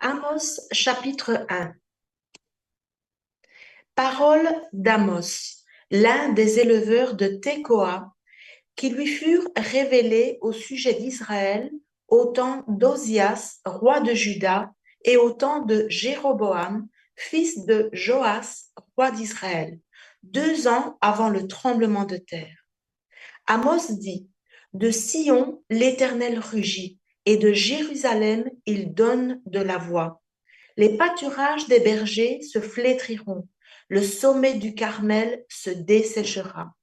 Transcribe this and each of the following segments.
Amos chapitre 1. Parole d'Amos, l'un des éleveurs de Tekoa, qui lui furent révélées au sujet d'Israël au temps d'Ozias, roi de Juda, et au temps de Jéroboam, fils de Joas, roi d'Israël, 2 ans avant le tremblement de terre. Amos dit, de Sion l'Éternel rugit, et de Jérusalem il donne de la voix. Les pâturages des bergers se flétriront, le sommet du Carmel se desséchera.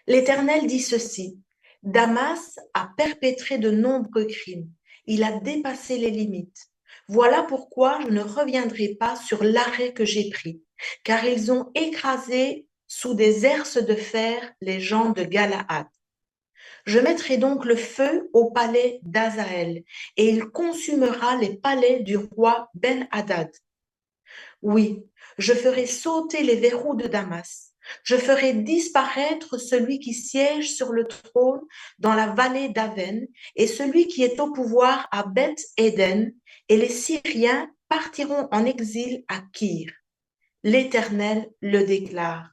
L'Éternel dit ceci, Damas a perpétré de nombreux crimes, il a dépassé les limites. Voilà pourquoi je ne reviendrai pas sur l'arrêt que j'ai pris, car ils ont écrasé sous des herses de fer les gens de Galaad. Je mettrai donc le feu au palais d'Azaël, et il consumera les palais du roi Ben-Hadad. Oui, je ferai sauter les verrous de Damas. Je ferai disparaître celui qui siège sur le trône dans la vallée d'Aven et celui qui est au pouvoir à Beth-Éden, et les Syriens partiront en exil à Kyr. L'Éternel le déclare.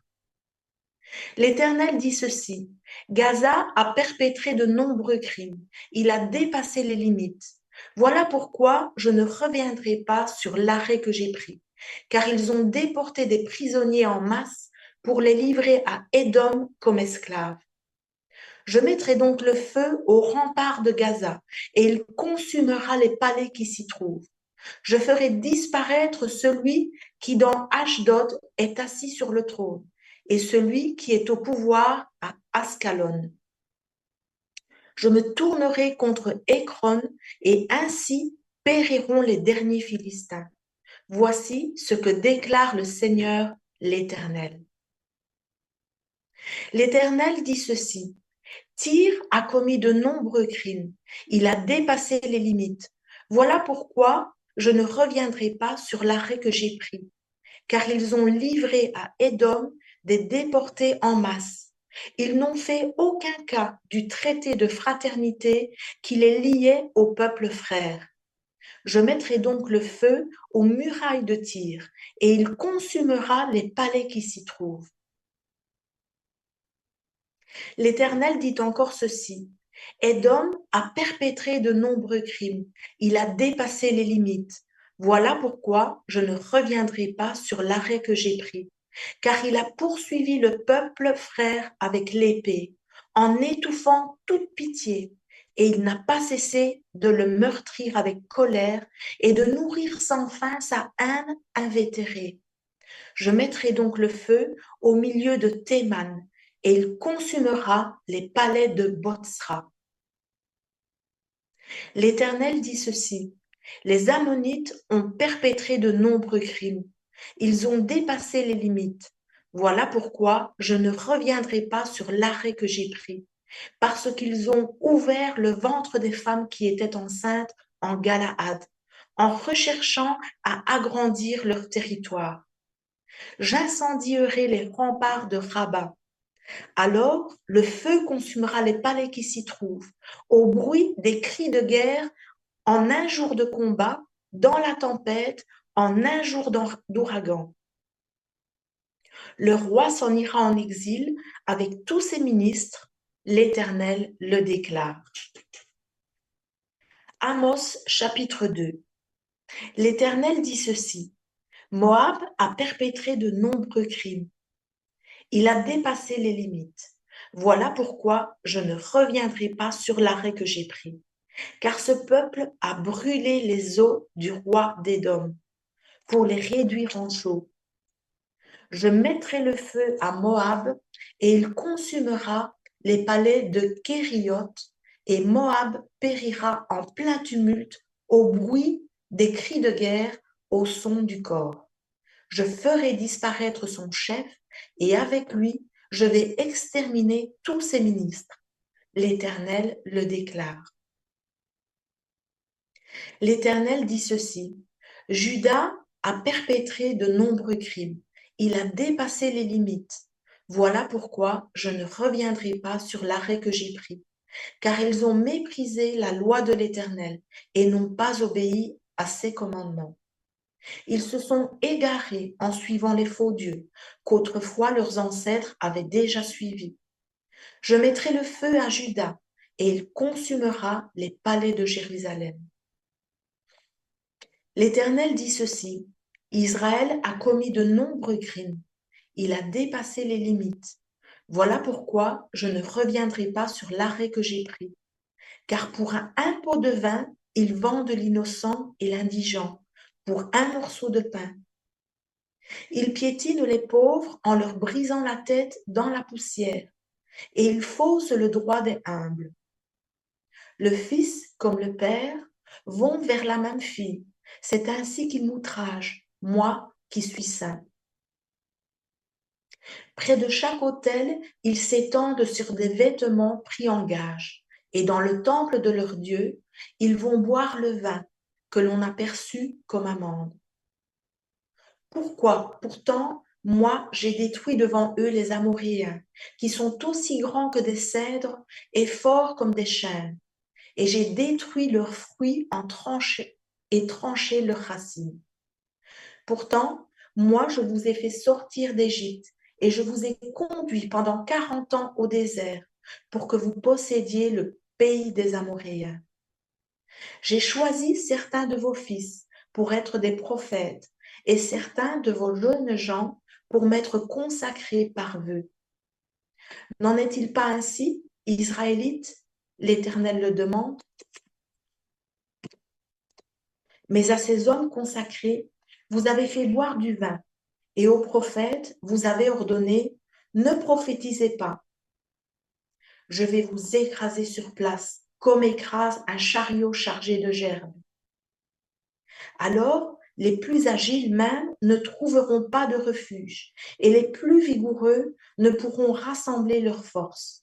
L'Éternel dit ceci, Gaza a perpétré de nombreux crimes, il a dépassé les limites. Voilà pourquoi je ne reviendrai pas sur l'arrêt que j'ai pris, car ils ont déporté des prisonniers en masse pour les livrer à Édom comme esclaves. Je mettrai donc le feu aux remparts de Gaza, et il consumera les palais qui s'y trouvent. Je ferai disparaître celui qui dans Ashdod est assis sur le trône, et celui qui est au pouvoir à Ascalon. Je me tournerai contre Écron, et ainsi périront les derniers Philistins. Voici ce que déclare le Seigneur l'Éternel. L'Éternel dit ceci, Tyr a commis de nombreux crimes, il a dépassé les limites. Voilà pourquoi je ne reviendrai pas sur l'arrêt que j'ai pris, car ils ont livré à Édom des déportés en masse. Ils n'ont fait aucun cas du traité de fraternité qui les liait au peuple frère. Je mettrai donc le feu aux murailles de Tyr, et il consumera les palais qui s'y trouvent. L'Éternel dit encore ceci, Édom a perpétré de nombreux crimes, il a dépassé les limites. Voilà pourquoi je ne reviendrai pas sur l'arrêt que j'ai pris, car il a poursuivi le peuple frère avec l'épée, en étouffant toute pitié, et il n'a pas cessé de le meurtrir avec colère et de nourrir sans fin sa haine invétérée. Je mettrai donc le feu au milieu de Théman, et il consumera les palais de Botsra. L'Éternel dit ceci, les Ammonites ont perpétré de nombreux crimes, ils ont dépassé les limites. Voilà pourquoi je ne reviendrai pas sur l'arrêt que j'ai pris, parce qu'ils ont ouvert le ventre des femmes qui étaient enceintes en Galaad, en recherchant à agrandir leur territoire. J'incendierai les remparts de Rabat. Alors le feu consumera les palais qui s'y trouvent, au bruit des cris de guerre, en un jour de combat, dans la tempête, en un jour d'ouragan. Le roi s'en ira en exil avec tous ses ministres, l'Éternel le déclare. Amos chapitre 2. L'Éternel dit ceci, Moab a perpétré de nombreux crimes. Il a dépassé les limites. Voilà pourquoi je ne reviendrai pas sur l'arrêt que j'ai pris, car ce peuple a brûlé les os du roi d'Édom pour les réduire en chaux. Je mettrai le feu à Moab et il consumera les palais de Kérioth, et Moab périra en plein tumulte au bruit des cris de guerre, au son du cor. Je ferai disparaître son chef, et avec lui, je vais exterminer tous ses ministres. L'Éternel le déclare. L'Éternel dit ceci, Juda a perpétré de nombreux crimes, il a dépassé les limites. Voilà pourquoi je ne reviendrai pas sur l'arrêt que j'ai pris, car ils ont méprisé la loi de l'Éternel et n'ont pas obéi à ses commandements. Ils se sont égarés en suivant les faux dieux qu'autrefois leurs ancêtres avaient déjà suivis. Je mettrai le feu à Juda et il consumera les palais de Jérusalem. L'Éternel dit ceci, Israël a commis de nombreux crimes, il a dépassé les limites. Voilà pourquoi je ne reviendrai pas sur l'arrêt que j'ai pris. Car pour un pot de vin, ils vendent l'innocent et l'indigent, pour un morceau de pain. Ils piétinent les pauvres en leur brisant la tête dans la poussière, et ils faussent le droit des humbles. Le fils comme le père vont vers la même fille. C'est ainsi qu'ils m'outragent, moi qui suis saint. Près de chaque autel, ils s'étendent sur des vêtements pris en gage, et dans le temple de leur Dieu, ils vont boire le vin que l'on a perçu comme amende. Pourquoi? Pourtant, moi, j'ai détruit devant eux les Amoréens, qui sont aussi grands que des cèdres et forts comme des chênes, et j'ai détruit leurs fruits et tranché leurs racines. Pourtant, moi, je vous ai fait sortir d'Égypte et je vous ai conduit pendant 40 ans au désert pour que vous possédiez le pays des Amoréens. J'ai choisi certains de vos fils pour être des prophètes et certains de vos jeunes gens pour m'être consacrés par eux. N'en est-il pas ainsi, Israélites? L'Éternel le demande. Mais à ces hommes consacrés, vous avez fait boire du vin, et aux prophètes, vous avez ordonné, ne prophétisez pas. Je vais vous écraser sur place, comme écrase un chariot chargé de gerbes. Alors, les plus agiles même ne trouveront pas de refuge, et les plus vigoureux ne pourront rassembler leurs forces.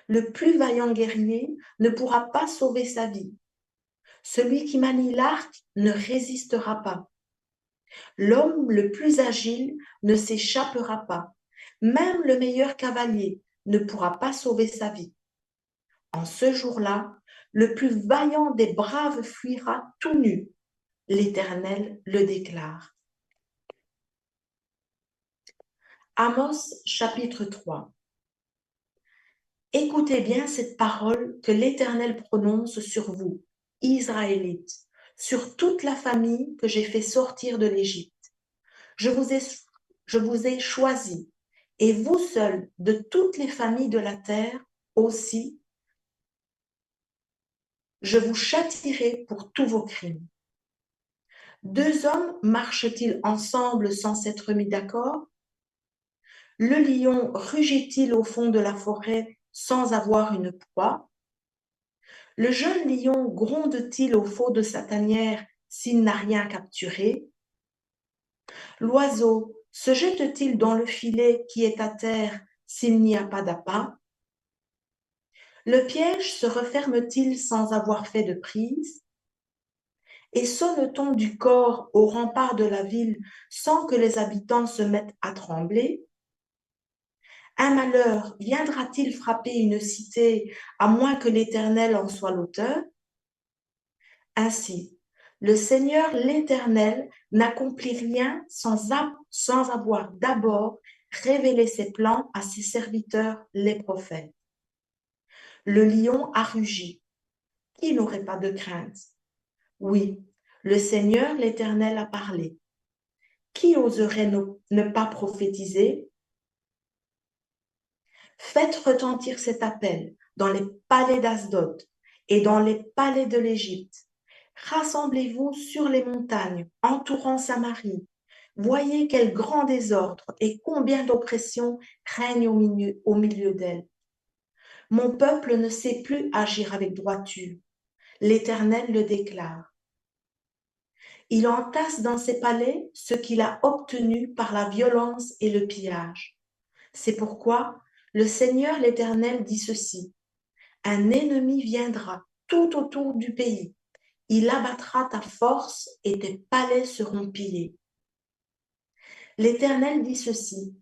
Le plus vaillant guerrier ne pourra pas sauver sa vie. Celui qui manie l'arc ne résistera pas. L'homme le plus agile ne s'échappera pas. Même le meilleur cavalier ne pourra pas sauver sa vie. En ce jour-là, le plus vaillant des braves fuira tout nu. L'Éternel le déclare. Amos chapitre 3. Écoutez bien cette parole que l'Éternel prononce sur vous, Israélites, sur toute la famille que j'ai fait sortir de l'Égypte. Je vous ai choisis, et vous seuls, de toutes les familles de la terre aussi, je vous châtierai pour tous vos crimes. Deux hommes marchent-ils ensemble sans s'être mis d'accord? Le lion rugit-il au fond de la forêt sans avoir une proie? Le jeune lion gronde-t-il au fond de sa tanière s'il n'a rien capturé? L'oiseau se jette-t-il dans le filet qui est à terre s'il n'y a pas d'appât? Le piège se referme-t-il sans avoir fait de prise? Et sonne-t-on du corps au rempart de la ville sans que les habitants se mettent à trembler? Un malheur viendra-t-il frapper une cité à moins que l'Éternel en soit l'auteur? Ainsi, le Seigneur l'Éternel n'accomplit rien sans avoir d'abord révélé ses plans à ses serviteurs les prophètes. Le lion a rugi. Qui n'aurait pas de crainte? Oui, le Seigneur l'Éternel a parlé. Qui oserait ne pas prophétiser? Faites retentir cet appel dans les palais d'Asdod et dans les palais de l'Égypte. Rassemblez-vous sur les montagnes entourant Samarie. Voyez quel grand désordre et combien d'oppression règne au milieu d'elle. Mon peuple ne sait plus agir avec droiture. L'Éternel le déclare. Il entasse dans ses palais ce qu'il a obtenu par la violence et le pillage. C'est pourquoi le Seigneur l'Éternel dit ceci. Un ennemi viendra tout autour du pays. Il abattra ta force et tes palais seront pillés. L'Éternel dit ceci.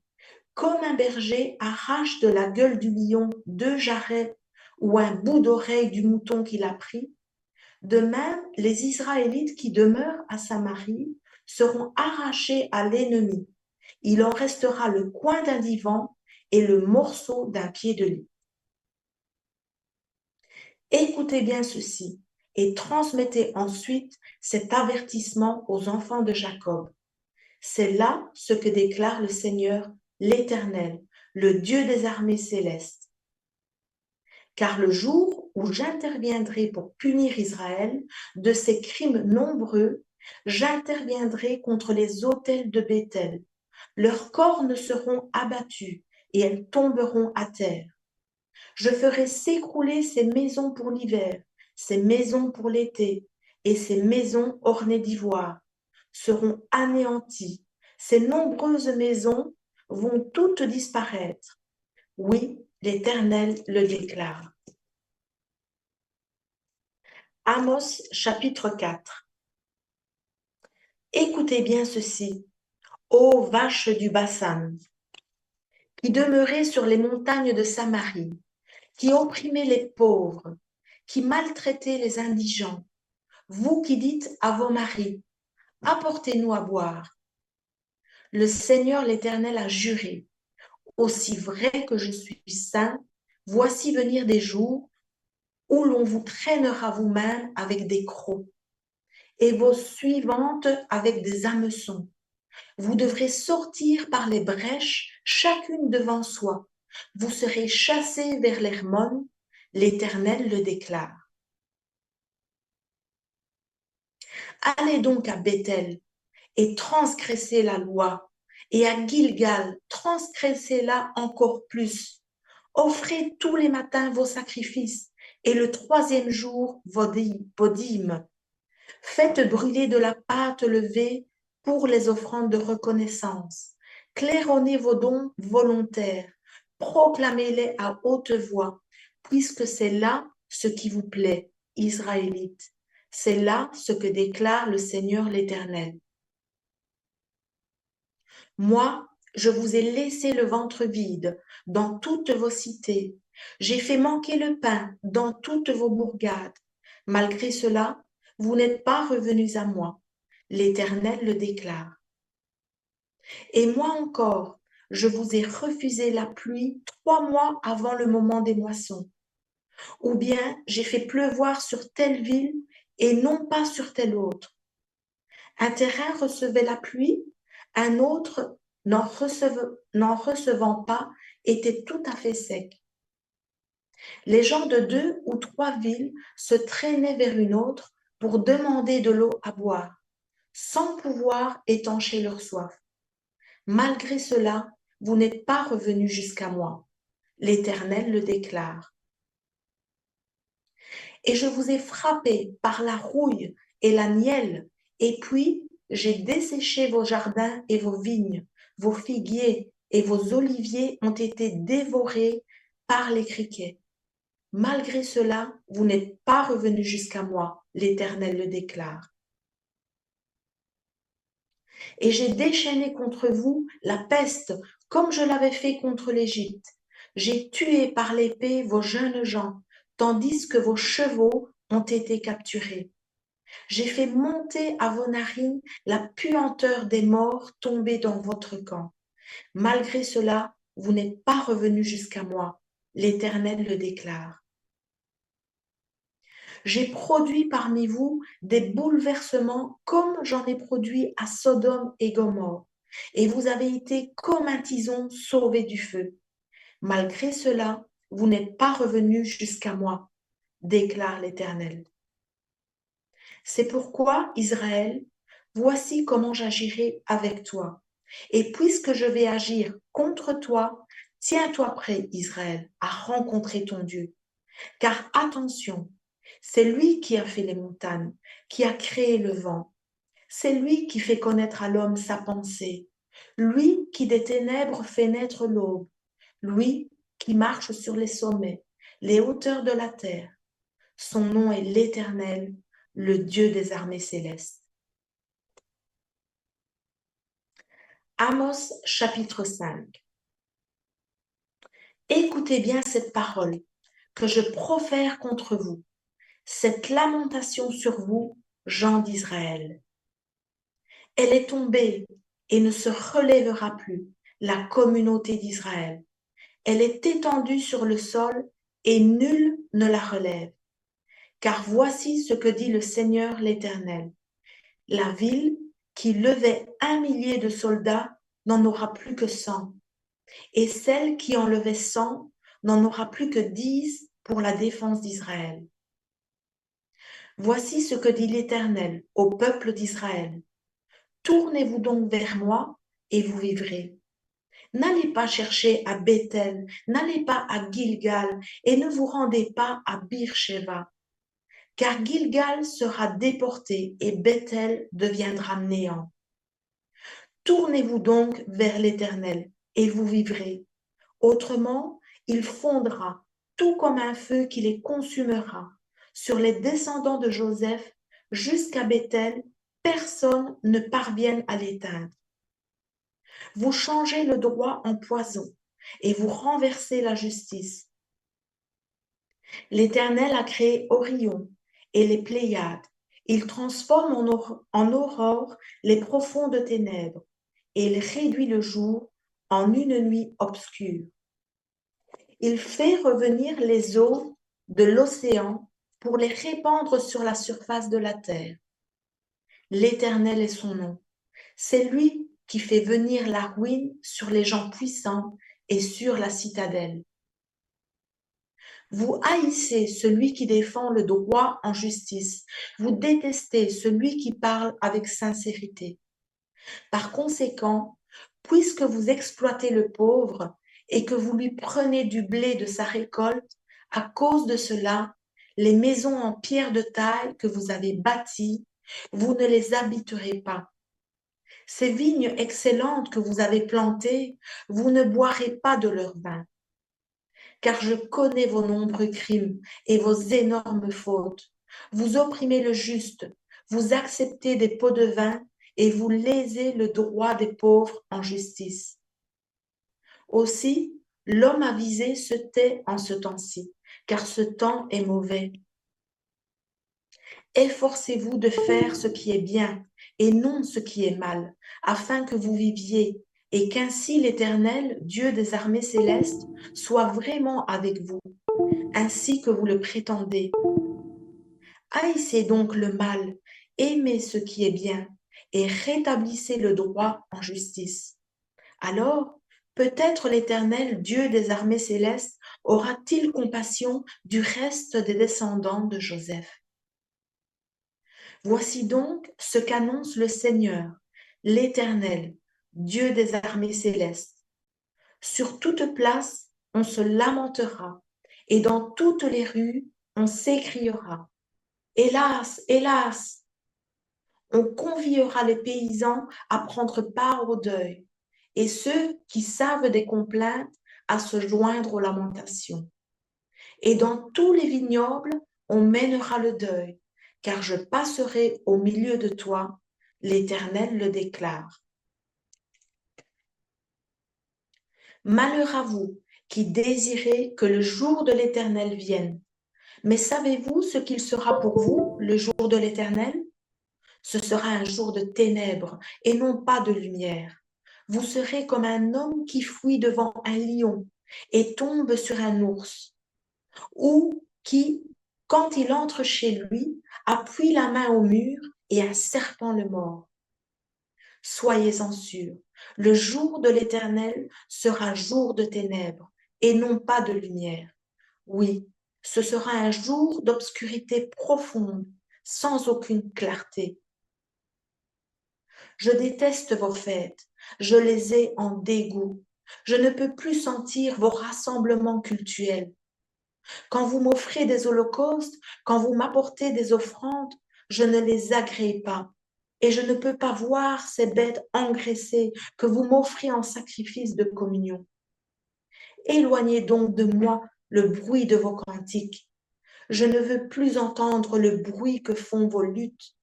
Comme un berger arrache de la gueule du lion deux jarrets ou un bout d'oreille du mouton qu'il a pris, De même, les Israélites qui demeurent à Samarie seront arrachés à l'ennemi. Il en restera le coin d'un divan et le morceau d'un pied de lit. Écoutez bien ceci et transmettez ensuite cet avertissement aux enfants de Jacob. C'est là ce que déclare le Seigneur, l'Éternel, le Dieu des armées célestes. Car le jour où j'interviendrai pour punir Israël de ses crimes nombreux, j'interviendrai contre les autels de Béthel. Leurs cornes seront abattues et elles tomberont à terre. Je ferai s'écrouler ces maisons pour l'hiver, ces maisons pour l'été, et ces maisons ornées d'ivoire seront anéanties. Ces nombreuses maisons vont toutes disparaître. Oui, l'Éternel le déclare. Amos chapitre 4. Écoutez bien ceci, ô vaches du Bassan, qui demeurez sur les montagnes de Samarie, qui opprimez les pauvres, qui maltraitez les indigents, vous qui dites à vos maris, apportez-nous à boire. Le Seigneur l'Éternel a juré, aussi vrai que je suis saint, voici venir des jours où l'on vous traînera vous-même avec des crocs et vos suivantes avec des hameçons. Vous devrez sortir par les brèches, chacune devant soi. Vous serez chassés vers l'Hermon, l'Éternel le déclare. Allez donc à Béthel et transgressez la loi, et à Gilgal, transgressez-la encore plus. Offrez tous les matins vos sacrifices, et le troisième jour vos dîmes. Faites brûler de la pâte levée pour les offrandes de reconnaissance. Claironnez vos dons volontaires, proclamez-les à haute voix, puisque c'est là ce qui vous plaît, Israélites. C'est là ce que déclare le Seigneur l'Éternel. Moi, je vous ai laissé le ventre vide dans toutes vos cités. J'ai fait manquer le pain dans toutes vos bourgades. Malgré cela, vous n'êtes pas revenus à moi. L'Éternel le déclare. Et moi encore, je vous ai refusé la pluie 3 mois avant le moment des moissons. Ou bien j'ai fait pleuvoir sur telle ville et non pas sur telle autre. Un terrain recevait la pluie, un autre, n'en recevant pas, était tout à fait sec. Les gens de 2 ou 3 villes se traînaient vers une autre pour demander de l'eau à boire, sans pouvoir étancher leur soif. Malgré cela, vous n'êtes pas revenus jusqu'à moi. L'Éternel le déclare. Et je vous ai frappé par la rouille et la nielle, et puis j'ai desséché vos jardins et vos vignes, vos figuiers et vos oliviers ont été dévorés par les criquets. Malgré cela, vous n'êtes pas revenus jusqu'à moi, l'Éternel le déclare. Et j'ai déchaîné contre vous la peste, comme je l'avais fait contre l'Égypte. J'ai tué par l'épée vos jeunes gens, tandis que vos chevaux ont été capturés. J'ai fait monter à vos narines la puanteur des morts tombés dans votre camp. Malgré cela, vous n'êtes pas revenus jusqu'à moi. L'Éternel le déclare. J'ai produit parmi vous des bouleversements comme j'en ai produit à Sodome et Gomorrhe, et vous avez été comme un tison sauvé du feu. Malgré cela, vous n'êtes pas revenus jusqu'à moi, déclare l'Éternel. C'est pourquoi, Israël, voici comment j'agirai avec toi. Et puisque je vais agir contre toi, tiens-toi prêt, Israël, à rencontrer ton Dieu. Car attention, c'est lui qui a fait les montagnes, qui a créé le vent. C'est lui qui fait connaître à l'homme sa pensée. Lui qui des ténèbres fait naître l'aube. Lui qui marche sur les sommets, les hauteurs de la terre. Son nom est l'Éternel, le Dieu des armées célestes. Amos chapitre 5. Écoutez bien cette parole que je profère contre vous, cette lamentation sur vous, gens d'Israël. Elle est tombée et ne se relèvera plus, la communauté d'Israël. Elle est étendue sur le sol et nul ne la relève. Car voici ce que dit le Seigneur l'Éternel. La ville qui levait 1 millier de soldats n'en aura plus que 100, et celle qui en levait 100 n'en aura plus que 10 pour la défense d'Israël. Voici ce que dit l'Éternel au peuple d'Israël. Tournez-vous donc vers moi et vous vivrez. N'allez pas chercher à Bethel, n'allez pas à Gilgal et ne vous rendez pas à Beersheba, car Gilgal sera déporté et Bethel deviendra néant. Tournez-vous donc vers l'Éternel et vous vivrez. Autrement, il fondra tout comme un feu qui les consumera. Sur les descendants de Joseph jusqu'à Bethel, personne ne parvienne à l'éteindre. Vous changez le droit en poison et vous renversez la justice. L'Éternel a créé Orion et les Pléiades. Il transforme en aurore les profondes ténèbres et il réduit le jour en une nuit obscure. Il fait revenir les eaux de l'océan pour les répandre sur la surface de la terre. L'Éternel est son nom. C'est lui qui fait venir la ruine sur les gens puissants et sur la citadelle. Vous haïssez celui qui défend le droit en justice. Vous détestez celui qui parle avec sincérité. Par conséquent, puisque vous exploitez le pauvre et que vous lui prenez du blé de sa récolte, à cause de cela, les maisons en pierre de taille que vous avez bâties, vous ne les habiterez pas. Ces vignes excellentes que vous avez plantées, vous ne boirez pas de leur vin. Car je connais vos nombreux crimes et vos énormes fautes. Vous opprimez le juste, vous acceptez des pots de vin et vous lésez le droit des pauvres en justice. Aussi, l'homme avisé se tait en ce temps-ci, car ce temps est mauvais. Efforcez-vous de faire ce qui est bien et non ce qui est mal, afin que vous viviez et qu'ainsi l'Éternel, Dieu des armées célestes, soit vraiment avec vous, ainsi que vous le prétendez. Haïssez donc le mal, aimez ce qui est bien et rétablissez le droit en justice. Alors, peut-être l'Éternel, Dieu des armées célestes, aura-t-il compassion du reste des descendants de Joseph. Voici donc ce qu'annonce le Seigneur, l'Éternel, Dieu des armées célestes. Sur toute place, on se lamentera, et dans toutes les rues, on s'écriera. Hélas, hélas! On conviera les paysans à prendre part au deuil, et ceux qui savent des complaintes à se joindre aux lamentations. Et dans tous les vignobles, on mènera le deuil, car je passerai au milieu de toi, l'Éternel le déclare. Malheur à vous qui désirez que le jour de l'Éternel vienne. Mais savez-vous ce qu'il sera pour vous, le jour de l'Éternel? Ce sera un jour de ténèbres et non pas de lumière. Vous serez comme un homme qui fuit devant un lion et tombe sur un ours, ou qui, quand il entre chez lui, appuie la main au mur et un serpent le mord. Soyez-en sûrs, le jour de l'Éternel sera jour de ténèbres et non pas de lumière. Oui, ce sera un jour d'obscurité profonde, sans aucune clarté. Je déteste vos fêtes, je les ai en dégoût. Je ne peux plus sentir vos rassemblements cultuels. Quand vous m'offrez des holocaustes, quand vous m'apportez des offrandes, je ne les agrée pas. Et je ne peux pas voir ces bêtes engraissées que vous m'offrez en sacrifice de communion. Éloignez donc de moi le bruit de vos cantiques. Je ne veux plus entendre le bruit que font vos luttes,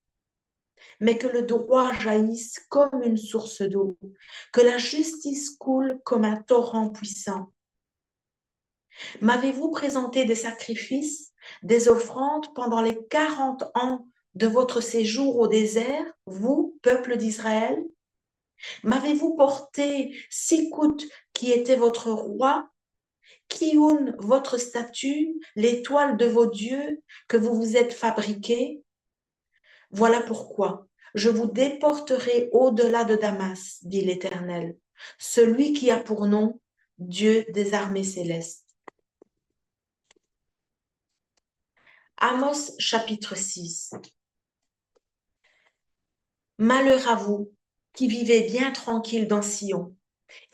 mais que le droit jaillisse comme une source d'eau, que la justice coule comme un torrent puissant. M'avez-vous présenté des sacrifices, des offrandes pendant les 40 ans de votre séjour au désert, vous, peuple d'Israël? M'avez-vous porté Sikut, qui était votre roi, Kioun, votre statue, l'étoile de vos dieux que vous vous êtes fabriqués? Voilà pourquoi je vous déporterai au-delà de Damas, dit l'Éternel, celui qui a pour nom Dieu des armées célestes. Amos chapitre 6. Malheur à vous qui vivez bien tranquille dans Sion,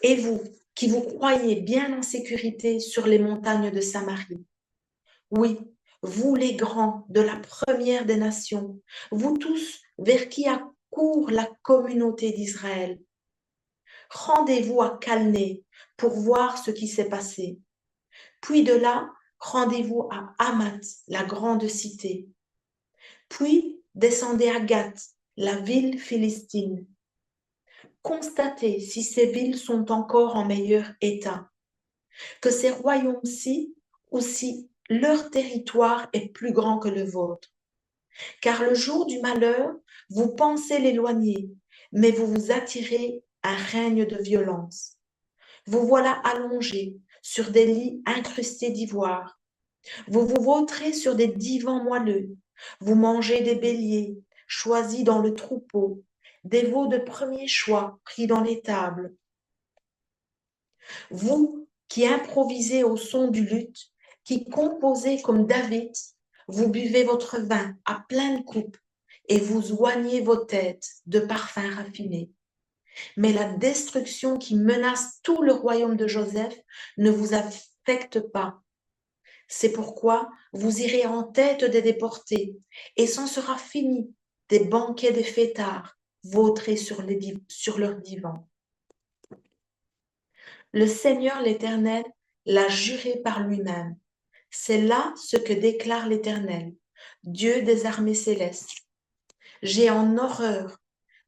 et vous qui vous croyez bien en sécurité sur les montagnes de Samarie. Oui, vous les grands de la première des nations, vous tous vers qui accourt la communauté d'Israël. Rendez-vous à Calné pour voir ce qui s'est passé. Puis de là, rendez-vous à Hamath, la grande cité. Puis descendez à Gath, la ville philistine. Constatez si ces villes sont encore en meilleur état, que ces royaumes-ci ou si leur territoire est plus grand que le vôtre. Car le jour du malheur, vous pensez l'éloigner, mais vous vous attirez un règne de violence. Vous voilà allongés sur des lits incrustés d'ivoire. Vous vous vautrez sur des divans moelleux. Vous mangez des béliers choisis dans le troupeau, des veaux de premier choix pris dans les tables. Vous qui improvisez au son du luth, qui composez comme David, vous buvez votre vin à pleine coupe et vous oignez vos têtes de parfums raffinés. Mais la destruction qui menace tout le royaume de Joseph ne vous affecte pas. C'est pourquoi vous irez en tête des déportés, et c'en sera fini des banquets des fêtards, vautrés sur leurs divans. Le Seigneur l'Éternel l'a juré par lui-même. C'est là ce que déclare l'Éternel, Dieu des armées célestes. J'ai en horreur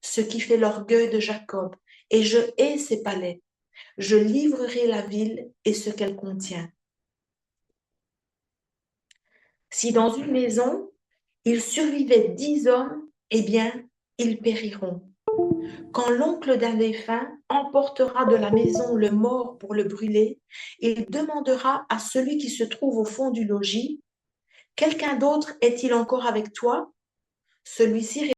ce qui fait l'orgueil de Jacob, et je hais ses palais. Je livrerai la ville et ce qu'elle contient. Si dans une maison, il survivait 10 hommes, eh bien, ils périront. Quand l'oncle d'un défunt emportera de la maison le mort pour le brûler, il demandera à celui qui se trouve au fond du logis, « Quelqu'un d'autre est-il encore avec toi ?» Celui-ci